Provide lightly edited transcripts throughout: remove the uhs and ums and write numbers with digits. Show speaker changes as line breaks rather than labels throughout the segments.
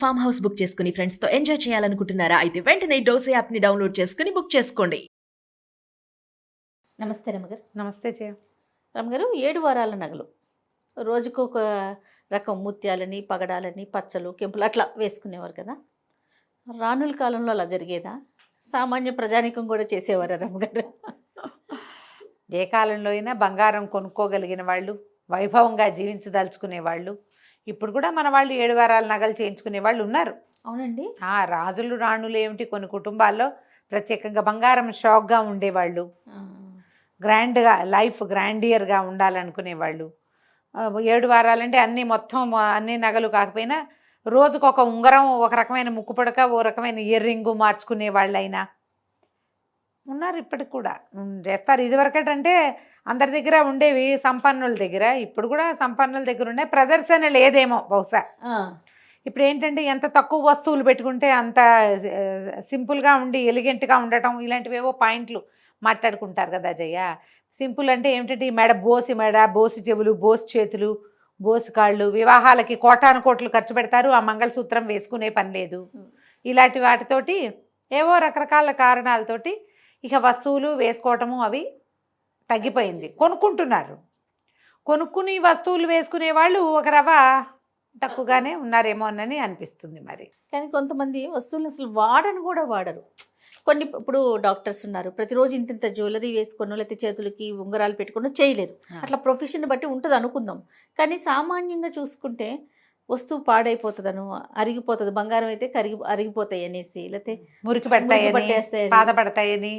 Farm house book చేసుకుని friends తో enjoy చేయాలనుకుంటున్నారా? అయితే వెంటనే డోసే యాప్ ని డౌన్లోడ్ చేసుకుని బుక్ చేసుకోండి.
నమస్తే రమ్మగారు.
నమస్తే జయ.
రమ్మగారు, 7 వారాల నగలు రోజుకు ఒక రకం ముత్యాలని, పగడాలని, పచ్చలు, కెంపులు అట్లా వేసుకునేవారు కదా. రానుల కాలంలో అలా జరిగేదా? సామాన్య ప్రజానికం కూడా చేసేవారా రమ్మగారు?
ఏ కాలంలో అయినా బంగారం కొనుక్కోగలిగిన వాళ్ళు, వైభవంగా జీవించదలుచుకునే వాళ్ళు, ఇప్పుడు కూడా మన వాళ్ళు 7 వారాల నగలు చేయించుకునే వాళ్ళు ఉన్నారు.
అవునండి.
రాజులు రాణులు ఏమిటి, కొన్ని కుటుంబాల్లో ప్రత్యేకంగా బంగారం షాక్గా ఉండేవాళ్ళు, గ్రాండ్గా లైఫ్ గ్రాండియర్గా ఉండాలనుకునేవాళ్ళు. 7 వారాలంటే అన్నీ మొత్తం అన్ని నగలు కాకపోయినా రోజుకు ఒక ఉంగరం, ఒక రకమైన ముక్కు పుడక, ఓ రకమైన ఇయర్ రింగు మార్చుకునే వాళ్ళైనా ఉన్నారు. ఇప్పటికి కూడా చేస్తారు. ఇదివరకటంటే అందరి దగ్గర ఉండేవి సంపన్నుల దగ్గర, ఇప్పుడు కూడా సంపన్నుల దగ్గర ఉండే ప్రదర్శన లేదేమో బహుశా. ఇప్పుడు ఏంటంటే ఎంత తక్కువ వస్తువులు పెట్టుకుంటే అంత సింపుల్గా ఉండి ఎలిగెంట్గా ఉండటం, ఇలాంటివేవో పాయింట్లు మాట్లాడుకుంటారు కదా జయ. సింపుల్ అంటే ఏమిటంటే ఈ బోసి మెడ, బోసి చెవులు, బోసి చేతులు, బోసి కాళ్ళు, వివాహాలకి కోటాను కోట్లు ఖర్చు పెడతారు, ఆ మంగళసూత్రం వేసుకునే పని లేదు. ఇలాంటి వాటితోటి ఏవో రకరకాల కారణాలతోటి ఇక వస్తువులు వేసుకోవటము అవి తగ్గిపోయింది. కొనుక్కుంటున్నారు. కొనుక్కుని వస్తువులు వేసుకునే వాళ్ళు ఒక రవ్వ తక్కువగానే ఉన్నారేమో అని అనిపిస్తుంది. మరి
కానీ కొంతమంది వస్తువులు అసలు వాడను కూడా వాడరు. కొన్ని ఇప్పుడు డాక్టర్స్ ఉన్నారు, ప్రతిరోజు ఇంత జ్యువెలరీ వేసుకొని లేకపోతే చేతులకి ఉంగరాలు పెట్టుకొని చేయలేరు. అట్లా ప్రొఫెషన్ బట్టి ఉంటుంది అనుకుందాం. కానీ సామాన్యంగా చూసుకుంటే వస్తువు పాడైపోతుందను, అరిగిపోతుంది, బంగారం అయితే అరిగిపోతాయి అనేసి, లేకపోతే
మురికి పడతాయని, బాధపడతాయని,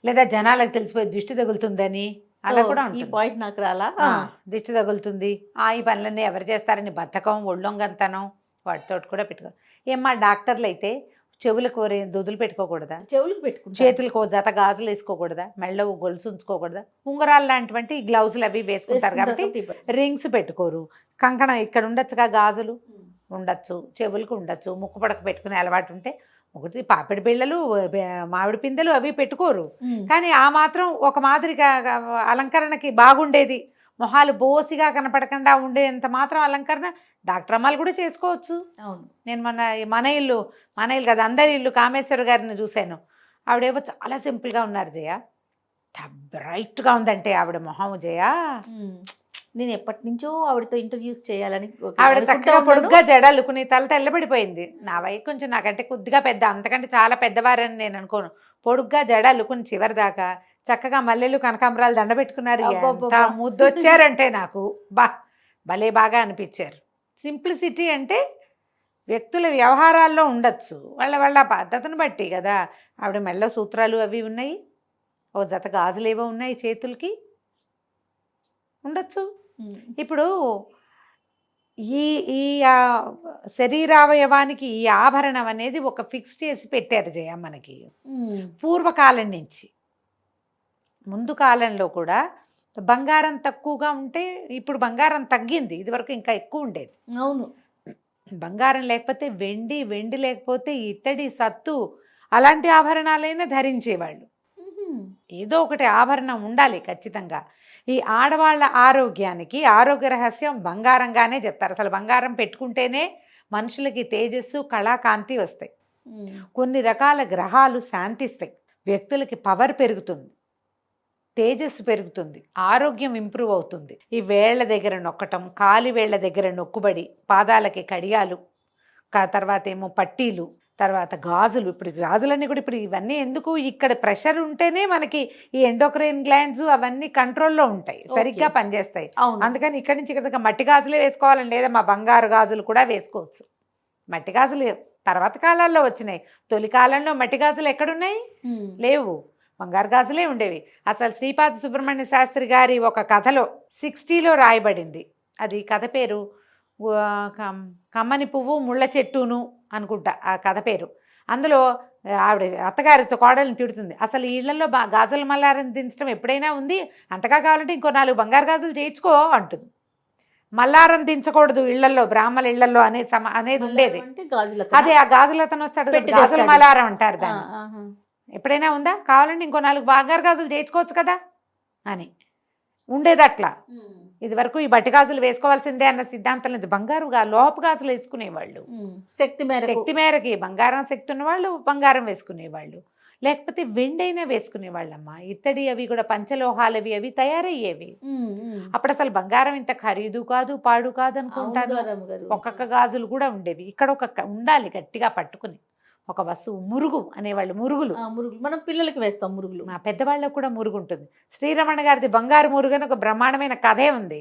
లేదా జనాలకు తెలిసిపోయి దిష్టి తగులుతుందని అలా కూడా
ఈ పాయింట్ నాకు రాలా.
దిష్టి తగులుతుంది, ఈ పనులన్నీ ఎవరు చేస్తారని బద్ధకం, ఒళ్ళొంగంతనం వాటితో కూడా పెట్టుకో. ఏమ్మా డాక్టర్లు అయితే చెవులకు దుద్దులు పెట్టుకోకూడదా?
చెవులకు పెట్టుకుంటారు.
చేతులకు జత గాజులు వేసుకోకూడదా? మెళ్ళ గొలుసు ఉంచుకోకూడదా? ఉంగరాలు లాంటివంటి గ్లౌజులు అవి వేసుకుంటారు కాబట్టి రింగ్స్ పెట్టుకోరు. కంకణం ఇక్కడ ఉండొచ్చుగా, గాజులు ఉండొచ్చు, చెవులకు ఉండొచ్చు, ముక్కు పడక పెట్టుకునే అలవాటు ఉంటే ఒకటి పాపిడి బిళ్ళలు, మామిడి పిందెలు అవి పెట్టుకోరు. కానీ ఆ మాత్రం ఒక మాదిరిగా అలంకరణకి బాగుండేది, మొహాలు బోసిగా కనపడకుండా ఉండేంత మాత్రం అలంకరణ డాక్టర్ అమ్మాలు కూడా చేసుకోవచ్చు.
అవును.
నేను మన ఇల్లు కదా, అందరి ఇల్లు కామేశ్వర గారిని చూశాను. ఆవిడేమో చాలా సింపుల్గా ఉన్నారు జయ. బ్రైట్గా ఉందంటే ఆవిడ మొహం జయ.
నేను ఎప్పటి నుంచో ఆవిడతో ఇంటర్వ్యూస్ చేయాలని,
ఆవిడ చక్కగా పొడుగ్గా జడలుకుని తల తెల్లబడిపోయింది. నా వయసు కొంచెం నాకంటే కొద్దిగా పెద్ద, అంతకంటే చాలా పెద్దవారని నేను అనుకోను. పొడుగ్గా జడలుకుని చివరి దాకా చక్కగా మల్లెలు కనకాంబరాలు దండ పెట్టుకున్నారు. ముద్దొచ్చారంటే నాకు భలే బాగా అనిపించారు. సింప్లిసిటీ అంటే వ్యక్తుల వ్యవహారాల్లో ఉండొచ్చు, వాళ్ళ పద్ధతిని బట్టి కదా. ఆవిడ మెల్ల సూత్రాలు అవి ఉన్నాయి, ఓ జత గాజులు ఏవో ఉన్నాయి చేతులకి, ఉండొచ్చు. ఇప్పుడు ఈ ఈ శరీరావయవానికి ఈ ఆభరణం అనేది ఒక ఫిక్స్ చేసి పెట్టారు జయ మనకి పూర్వకాలం నుంచి. ముందు కాలంలో కూడా బంగారం తక్కువగా ఉంటే, ఇప్పుడు బంగారం తగ్గింది, ఇదివరకు ఇంకా ఎక్కువ ఉండేది.
అవును.
బంగారం లేకపోతే వెండి లేకపోతే ఇత్తడి, సత్తు అలాంటి ఆభరణాలైనా ధరించేవాళ్ళు. ఏదో ఒకటి ఆభరణం ఉండాలి ఖచ్చితంగా. ఈ ఆడవాళ్ళ ఆరోగ్యానికి ఆరోగ్య రహస్యం బంగారంగానే చెప్తారు. అసలు బంగారం పెట్టుకుంటేనే మనుషులకి తేజస్సు, కళాకాంతి వస్తాయి. కొన్ని రకాల గ్రహాలు శాంతిస్తాయి, వ్యక్తులకి పవర్ పెరుగుతుంది, తేజస్సు పెరుగుతుంది, ఆరోగ్యం ఇంప్రూవ్ అవుతుంది. ఈ వేళ్ల దగ్గర నొక్కటం, కాలి వేళ్ల దగ్గర నొక్కుబడి, పాదాలకి కడియాలు, తర్వాత ఏమో పట్టీలు, తర్వాత గాజులు. ఇప్పుడు గాజులన్నీ కూడా ఇప్పుడు ఇవన్నీ ఎందుకు, ఇక్కడ ప్రెషర్ ఉంటేనే మనకి ఈ ఎండోక్రైన్ గ్లాండ్స్ అవన్నీ కంట్రోల్లో ఉంటాయి, సరిగ్గా పనిచేస్తాయి. అందుకని ఇక్కడి నుంచి ఇక్కడ మట్టి గాజులే వేసుకోవాలని లేదా, మా బంగారు గాజులు కూడా వేసుకోవచ్చు. మట్టి గాజులు తర్వాత కాలాల్లో వచ్చినాయి, తొలి కాలంలో మట్టి గాజులు ఎక్కడున్నాయి? లేవు, బంగారు గాజులే ఉండేవి. అసలు శ్రీపాద సుబ్రహ్మణ్య శాస్త్రి గారి ఒక కథలో 60లో రాయబడింది. అది కథ పేరు కమ్మని పువ్వు ముళ్ళ చెట్టును అనుకుంటా ఆ కథ పేరు. అందులో ఆవిడ అత్తగారితో కోడల్ని తిడుతుంది, అసలు ఇళ్లలో గాజుల మల్లారం దించడం ఎప్పుడైనా ఉంది, అంతగా కావాలంటే ఇంకో 4 బంగారు గాజులు చేయించుకో అంటుంది. మల్లారం దించకూడదు ఇళ్లలో, బ్రాహ్మణ ఇళ్లలో అనేది ఉండేది. అదే ఆ గాజులతను వస్తాడు, గాజుల మల్లారం అంటారు దాన్ని. ఎప్పుడైనా ఉందా? కావాలంటే ఇంకో 4 బంగారు గాజులు చేయించుకోవచ్చు కదా అని ఉండేది. అట్లా ఇది వరకు ఈ బట్టి గాజులు వేసుకోవాల్సిందే అన్న సిద్ధాంతం లేదు. లోహపు గాజులు వేసుకునేవాళ్ళు.
శక్తి
శక్తి మేరకి బంగారం శక్తి ఉన్నవాళ్ళు బంగారం వేసుకునేవాళ్ళు, లేకపోతే వెండైనా వేసుకునేవాళ్ళమ్మా. ఇత్తడి అవి కూడా పంచలోహాలవి అవి తయారయ్యేవి. అప్పుడు అసలు బంగారం ఇంత ఖరీదు కాదు పాడు కాదు అనుకుంటాను. ఒక్కొక్క గాజులు కూడా ఉండేవి. ఇక్కడ ఉండాలి గట్టిగా పట్టుకుని ఒక వస్తువు. మురుగు అనేవాళ్ళు, మురుగులు
మనం పిల్లలకి వేస్తాం మురుగులు.
మా పెద్దవాళ్ళకు కూడా మురుగు ఉంటుంది. శ్రీరమణ గారిది బంగారు మురుగు అని ఒక బ్రహ్మాండమైన కథే ఉంది.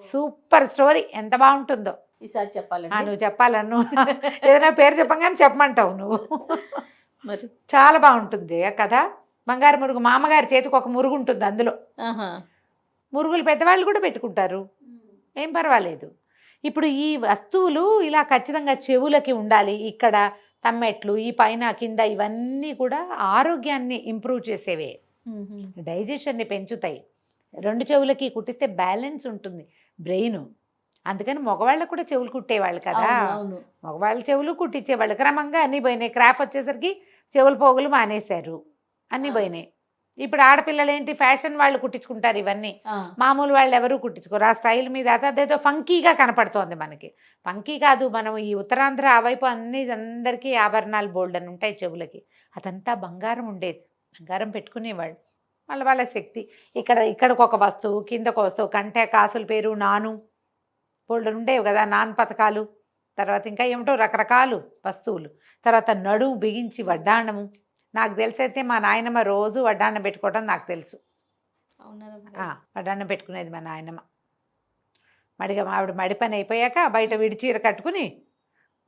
సూపర్ స్టోరీ, ఎంత బాగుంటుందో.
ఈసారి చెప్పాలి.
నువ్వు చెప్పాలను ఏదైనా పేరు చెప్పగానే చెప్పమంటావు నువ్వు.
మరి
చాలా బాగుంటుంది ఆ కథ. బంగారు మురుగు, మా అమ్మగారి చేతికి ఒక మురుగు ఉంటుంది. అందులో మురుగులు పెద్దవాళ్ళు కూడా పెట్టుకుంటారు, ఏం పర్వాలేదు. ఇప్పుడు ఈ వస్తువులు ఇలా ఖచ్చితంగా చెవులకి ఉండాలి. ఇక్కడ తమ్మెట్లు, ఈ పైన కింద ఇవన్నీ కూడా ఆరోగ్యాన్ని ఇంప్రూవ్ చేసేవే, డైజెషన్ని పెంచుతాయి. 2 చెవులకి కుట్టితే బ్యాలెన్స్ ఉంటుంది బ్రెయిన్. అందుకని మగవాళ్ళకు కూడా చెవులు కుట్టేవాళ్ళు కదా, మగవాళ్ళ చెవులు కుట్టించేవాళ్ళు. క్రమంగా అన్నీ పోయినాయి. క్రాఫ్ వచ్చేసరికి చెవుల పోగులు మానేశారు, అన్నీ పోయినాయి. ఇప్పుడు ఆడపిల్లలు ఏంటి ఫ్యాషన్ వాళ్ళు కుట్టించుకుంటారు ఇవన్నీ. మామూలు వాళ్ళు ఎవరు కుట్టించుకోరు. ఆ స్టైల్ మీద అదేదో ఫంకీగా కనపడుతోంది మనకి. ఫంకీ కాదు, మనం ఈ ఉత్తరాంధ్ర ఆ వైపు అందరికీ ఆభరణాలు బోల్డ్ అని ఉంటాయి చెవులకి. అదంతా బంగారం ఉండేది, బంగారం పెట్టుకునేవాళ్ళు. వాళ్ళ శక్తి. ఇక్కడికి ఒక వస్తువు, కిందకు వస్తువు, కంటే కాసుల పేరు నాను బోల్డ్ ఉండేవి కదా, నాన్ పథకాలు. తర్వాత ఇంకా ఏమిటో రకరకాలు వస్తువులు. తర్వాత నడుము బిగించి వడ్డాణము. నాకు తెలిసైతే మా నాయనమ్మ రోజు వడ్డాన్నం పెట్టుకోవడం నాకు తెలుసు. వడ్డాన్నం పెట్టుకునేది మా నాయనమ్మ. ఆవిడ మడి పని అయిపోయాక బయట విడిచీర కట్టుకుని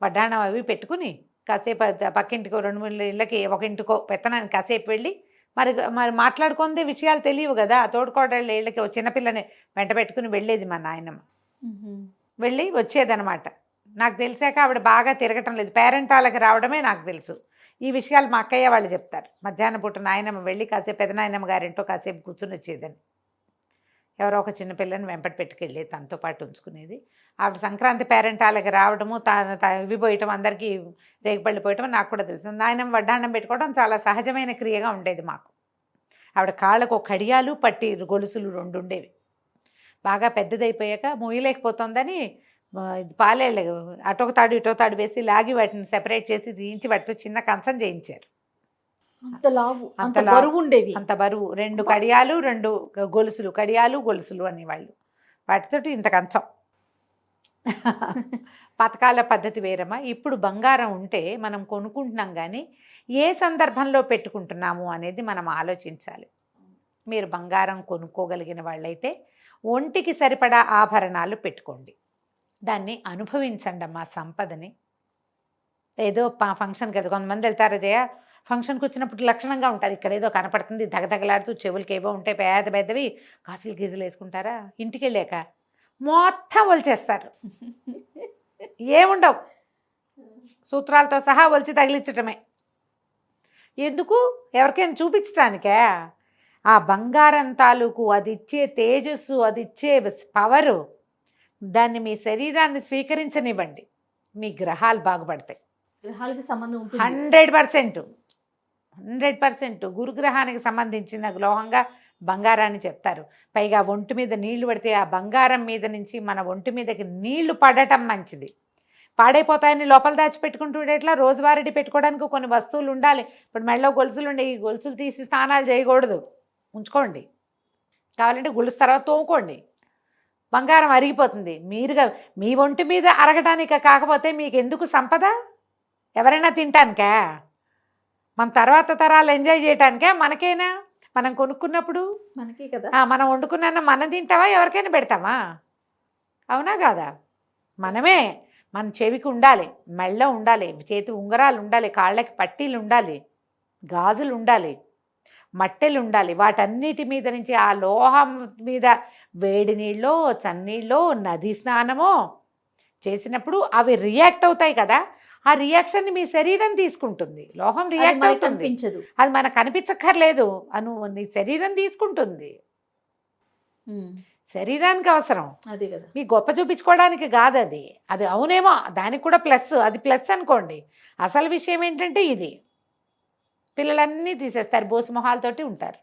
వడ్డాన్నం అవి పెట్టుకుని కాసేపు పక్కింటికో 2-3 ఇళ్ళకి ఒక ఇంటికో పెత్తనానికి కాసేపు వెళ్ళి మరి మాట్లాడుకుందే విషయాలు తెలియవు కదా. తోడుకోడళ్ళ ఇళ్ళకి చిన్నపిల్లని వెంట పెట్టుకుని వెళ్ళేది మా నాయనమ్మ. వెళ్ళి వచ్చేదనమాట. నాకు తెలిసాక ఆవిడ బాగా తిరగటం లేదు, పేరెంటాలకు రావడమే నాకు తెలుసు. ఈ విషయాలు మా అక్కయ్య వాళ్ళు చెప్తారు. మధ్యాహ్నం పూట నాయనమ్మ వెళ్ళి కాసేపు పెదనాయనమ్మ గారింటో కాసేపు కూర్చుని వచ్చేదని. ఎవరో ఒక చిన్నపిల్లని వెంపటి పెట్టుకెళ్ళేది, తనతో పాటు ఉంచుకునేది. ఆవిడ సంక్రాంతి పేరెంటాలకి రావడము, ఇవి పోయటం, అందరికీ రేగుపళ్ళు పోయటం నాకు కూడా తెలుసు. నాయనమ్మ వడ్డాన్నం పెట్టుకోవడం చాలా సహజమైన క్రియగా ఉండేది మాకు. ఆవిడ కాళ్ళకు ఒక కడియాలు పట్టి గొలుసులు 2 ఉండేవి. బాగా పెద్దదైపోయాక మోయలేకపోతుందని పాలేళ్ళు అటొక తాడు ఇటో తాడు వేసి లాగి వాటిని సెపరేట్ చేసి తీయించి వాటితో చిన్న కంచం చేయించారు.
అంత బరువు ఉండేవి.
అంత బరువు. 2 కడియాలు 2 గొలుసులు, కడియాలు గొలుసులు అనేవాళ్ళు. వాటితోటి ఇంత కంచం. పథకాల పద్ధతి వేరమ్మా. ఇప్పుడు బంగారం ఉంటే మనం కొనుక్కుంటున్నాం, కానీ ఏ సందర్భంలో పెట్టుకుంటున్నాము అనేది మనం ఆలోచించాలి. మీరు బంగారం కొనుక్కోగలిగిన వాళ్ళైతే ఒంటికి సరిపడా ఆభరణాలు పెట్టుకోండి, దాన్ని అనుభవించండి అమ్మా సంపదని. ఏదో ఫంక్షన్కి వెళ్తే కొంతమంది వెళ్తారు జయ, ఫంక్షన్కి వచ్చినప్పుడు లక్షణంగా ఉంటారు. ఇక్కడ ఏదో కనపడుతుంది దగదగలాడుతూ, చెవులకి ఏవో ఉంటాయి పెద్దవి, కాసులు గీజులు వేసుకుంటారా. ఇంటికి వెళ్ళాక మొత్తం ఒలిచేస్తారు, ఏముండవు, సూత్రాలతో సహా ఒలిచి తగిలించటమే. ఎందుకు? ఎవరికైనా చూపించడానికే. ఆ బంగారం తాలూకు అది ఇచ్చే తేజస్సు, అది ఇచ్చే పవరు, దాన్ని మీ శరీరాన్ని స్వీకరించనివ్వండి, మీ గ్రహాలు బాగుపడతాయి.
గ్రహాలకి సంబంధం
100% గురుగ్రహానికి సంబంధించిన లోహంగా బంగారాన్ని చెప్తారు. పైగా ఒంటి మీద నీళ్లు పడితే ఆ బంగారం మీద నుంచి మన ఒంటి మీదకి నీళ్లు పడటం మంచిది. పాడైపోతాయని లోపల దాచిపెట్టుకుంటుంటే ఎట్లా? రోజువారీ పెట్టుకోవడానికి కొన్ని వస్తువులు ఉండాలి. ఇప్పుడు మెడలో గొలుసులు ఉండే, ఈ గొలుసులు తీసి స్నానాలు చేయకూడదు, ఉంచుకోండి. కావాలంటే గొలుసు తర్వాత తోముకోండి. బంగారం అరిగిపోతుంది. మీ ఒంటి మీద అరగటానిక, కాకపోతే మీకు ఎందుకు సంపద? ఎవరైనా తింటానికా? మన తర్వాత తరాలు ఎంజాయ్ చేయటానికా? మనకైనా? మనం కొనుక్కున్నప్పుడు
మనకే కదా.
మనం వండుకున్నా మనం తింటావా? ఎవరికైనా పెడతామా? అవునా కాదా? మనమే. మన చెవికి ఉండాలి, మెళ్ళ ఉండాలి, చేతి ఉంగరాలు ఉండాలి, కాళ్ళకి పట్టీలు ఉండాలి, గాజులు ఉండాలి, మట్టెలు ఉండాలి. వాటన్నిటి మీద నుంచి ఆ లోహం మీద వేడి నీళ్ళో చన్నీళ్ళో నది స్నానమో చేసినప్పుడు అవి రియాక్ట్ అవుతాయి కదా. ఆ రియాక్షన్ మీ శరీరం తీసుకుంటుంది. లోహం రియాక్ట్ అవుతుంది, అది మనకు కనిపించక్కర్లేదు, నీ శరీరం తీసుకుంటుంది. శరీరానికి అవసరం,
అదే కదా.
మీ గొప్ప చూపించుకోవడానికి కాదు అది. అది అవునేమో, దానికి కూడా ప్లస్, అది ప్లస్ అనుకోండి. అసలు విషయం ఏంటంటే ఇది పిల్లలన్నీ తీసేస్తారు, బోసు మొహాలతోటి ఉంటారు.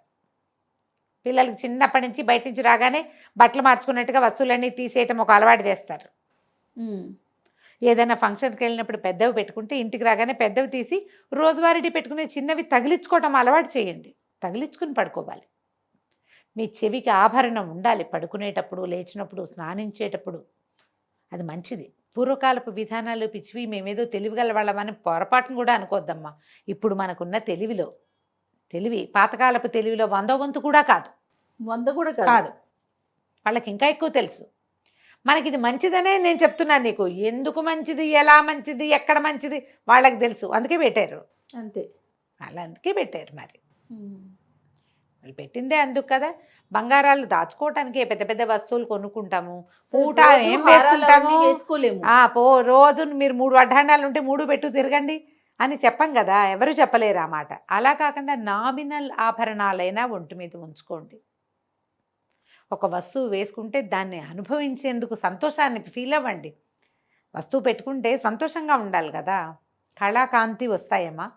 పిల్లలకి చిన్నప్పటి నుంచి బయట నుంచి రాగానే బట్టలు మార్చుకున్నట్టుగా వస్తువులన్నీ తీసేయటం ఒక అలవాటు చేస్తారు. ఏదైనా ఫంక్షన్కి వెళ్ళినప్పుడు పెద్దవి పెట్టుకుంటే ఇంటికి రాగానే పెద్దవి తీసి రోజువారీ పెట్టుకునే చిన్నవి తగిలించుకోవటం అలవాటు చేయండి. తగిలించుకుని పడుకోవాలి. మీ చెవికి ఆభరణం ఉండాలి పడుకునేటప్పుడు, లేచినప్పుడు, స్నానించేటప్పుడు. అది మంచిది. పూర్వకాలపు విధానాలు పిచ్చివి, మేమేదో తెలివిగల వాళ్ళమని పొరపాటును కూడా అనుకోద్దమ్మా. ఇప్పుడు మనకున్న తెలివి పాతకాలపు తెలివిలో 100వ వంతు కూడా కాదు.
100 కూడా
కాదు. వాళ్ళకి ఇంకా ఎక్కువ తెలుసు. మనకి ఇది మంచిదనే నేను చెప్తున్నాను నీకు. ఎందుకు మంచిది, ఎలా మంచిది, ఎక్కడ మంచిది వాళ్ళకి తెలుసు. అందుకే పెట్టారు.
అంతే.
వాళ్ళు అందుకే పెట్టారు. మరి వాళ్ళు పెట్టిందే అందుకు కదా. బంగారాలు దాచుకోవటానికి పెద్ద పెద్ద వస్తువులు కొనుక్కుంటాము. పూట ఏం వేసుకుంటాము,
వేసుకోలేము.
రోజు మీరు 3 వడ్డాణాలు ఉంటే 3 పెట్టు తిరగండి అని చెప్పం కదా. ఎవరు చెప్పలేరు ఆ మాట. అలా కాకుండా నామినల్ ఆభరణాలైనా ఒంటి మీద ఉంచుకోండి. ఒక వస్తువు వేసుకుంటే దాన్ని అనుభవించేందుకు సంతోషాన్ని ఫీల్ అవ్వండి. వస్తువు పెట్టుకుంటే సంతోషంగా ఉండాలి కదా. కళాకాంతి వస్తాయమ్మా.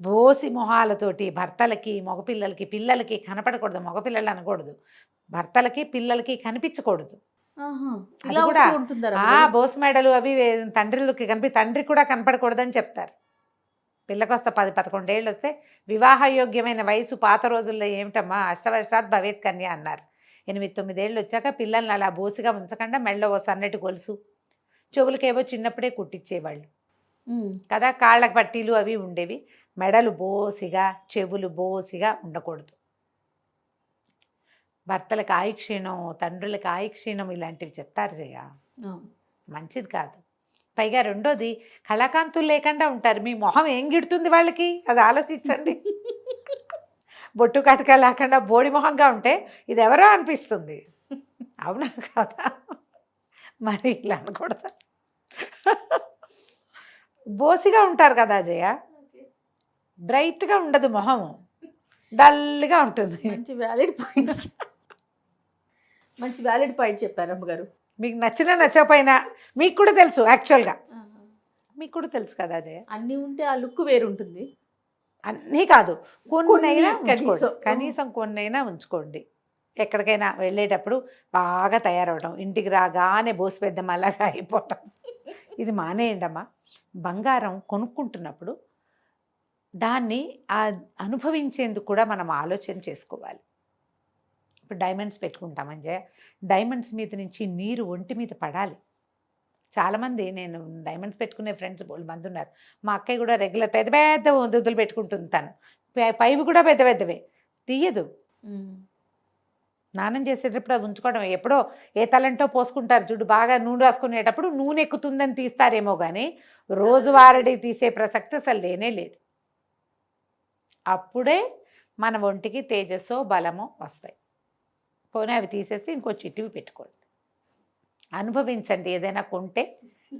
బోసి మొహాలతోటి భర్తలకి, మగపిల్లలకి, పిల్లలకి కనపడకూడదు. మగపిల్లలు అనకూడదు, భర్తలకి పిల్లలకి కనిపించకూడదు. అది కూడా బోసు మెడలు అవి తండ్రికి తండ్రి కూడా కనపడకూడదని చెప్తారు. పిల్లకి వస్తే 10-11 ఏళ్ళు వస్తే వివాహయోగ్యమైన వయసు. పాత రోజుల్లో ఏమిటమ్మా, అష్టవర్షాత్ భవేత్ కన్య అన్నారు. 8-9 ఏళ్ళు వచ్చాక పిల్లల్ని అలా బోసిగా ఉంచకుండా మెడలో ఓ సన్నటి గొలుసు, చెవులకేవో చిన్నప్పుడే కుట్టించేవాళ్ళు కదా. కాళ్ళకి పట్టీలు అవి ఉండేవి. మెడలు బోసిగా, చెవులు బోసిగా ఉండకూడదు. భర్తలకు ఆయుక్షీణం, తండ్రులకు ఆయుక్షీణం ఇలాంటివి చెప్తారు జయ. మంచిది కాదు. పైగా రెండోది, కళాకాంతులు లేకుండా ఉంటారు. మీ మొహం ఏం గిడుతుంది వాళ్ళకి, అది ఆలోచించండి. బొట్టు కటక లేకుండా బోడి మొహంగా ఉంటే ఇది ఎవరో అనిపిస్తుంది. అవునా కదా? మరి ఇలా అనకూడదు. బోసిగా ఉంటారు కదా జయ. బ్రైట్గా ఉండదు మొహం, డల్గా ఉంటుంది.
మంచి వ్యాలిడ్ పాయింట్ చెప్పారు అమ్మగారు.
మీకు నచ్చినా నచ్చకపోయినా మీకు కూడా తెలుసు. యాక్చువల్గా మీకు కూడా తెలుసు కదా జయ.
అన్నీ ఉంటే ఆ లుక్ వేరుంటుంది.
అన్నీ కాదు, కొన్నైనా కనీసం కొన్నైనా ఉంచుకోండి. ఎక్కడికైనా వెళ్ళేటప్పుడు బాగా తయారవడం, ఇంటికి రాగానే బోసి పెద్దమ్మలాగా అయిపోవటం, ఇది మానేయండి అమ్మా. బంగారం కొనుక్కుంటున్నప్పుడు దాన్ని అనుభవించేందుకు కూడా మనం ఆలోచన చేసుకోవాలి. ఇప్పుడు డైమండ్స్ పెట్టుకుంటామని జయ, డైమండ్స్ మీద నుంచి నీరు ఒంటి మీద పడాలి. చాలామంది, నేను డైమండ్స్ పెట్టుకునే ఫ్రెండ్స్ బోల్డ్ మంది ఉన్నారు. మా అక్కయ్య కూడా రెగ్యులర్ పెద్ద పెద్ద దుద్దులు పెట్టుకుంటుంది. తను పైవి కూడా పెద్ద పెద్దవే తీయదు. స్నానం చేసేటప్పుడు అవి ఉంచుకోవడం. ఎప్పుడో ఏ తలంటో పోసుకుంటారు చూడు, బాగా నూనె రాసుకునేటప్పుడు నూనె ఎక్కుతుందని తీస్తారేమో కానీ రోజువారీ తీసే ప్రసక్తి అసలు లేనే లేదు. అప్పుడే మన ఒంటికి తేజస్సో బలమో వస్తాయి. పోనీ అవి తీసేసి ఇంకో చిట్టివి పెట్టుకోండి. అనుభవించండి. ఏదైనా కొంటే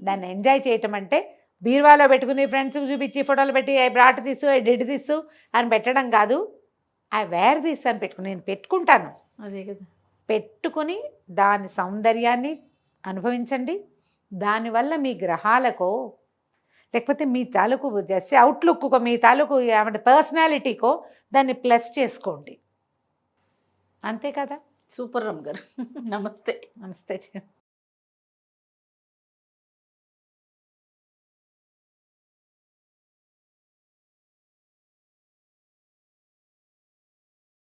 దాన్ని ఎంజాయ్ చేయటం అంటే బీరువాలో పెట్టుకుని ఫ్రెండ్స్కి చూపించి ఫోటోలు పెట్టి I brought this, I did this అని పెట్టడం కాదు. ఐ వేర్ దిస్ అని పెట్టుకుని నేను పెట్టుకుంటాను.
అదే కదా.
పెట్టుకుని దాని సౌందర్యాన్ని అనుభవించండి. దానివల్ల మీ గ్రహాలకో లేకపోతే మీ తాలూకు జస్ట్ అవుట్లుక్కో, మీ తాలూకు ఏమంటే పర్సనాలిటీకో దాన్ని ప్లస్ చేసుకోండి. అంతే కదా.
సూపర్ రమ్ గారు. నమస్తే.
నమస్తే.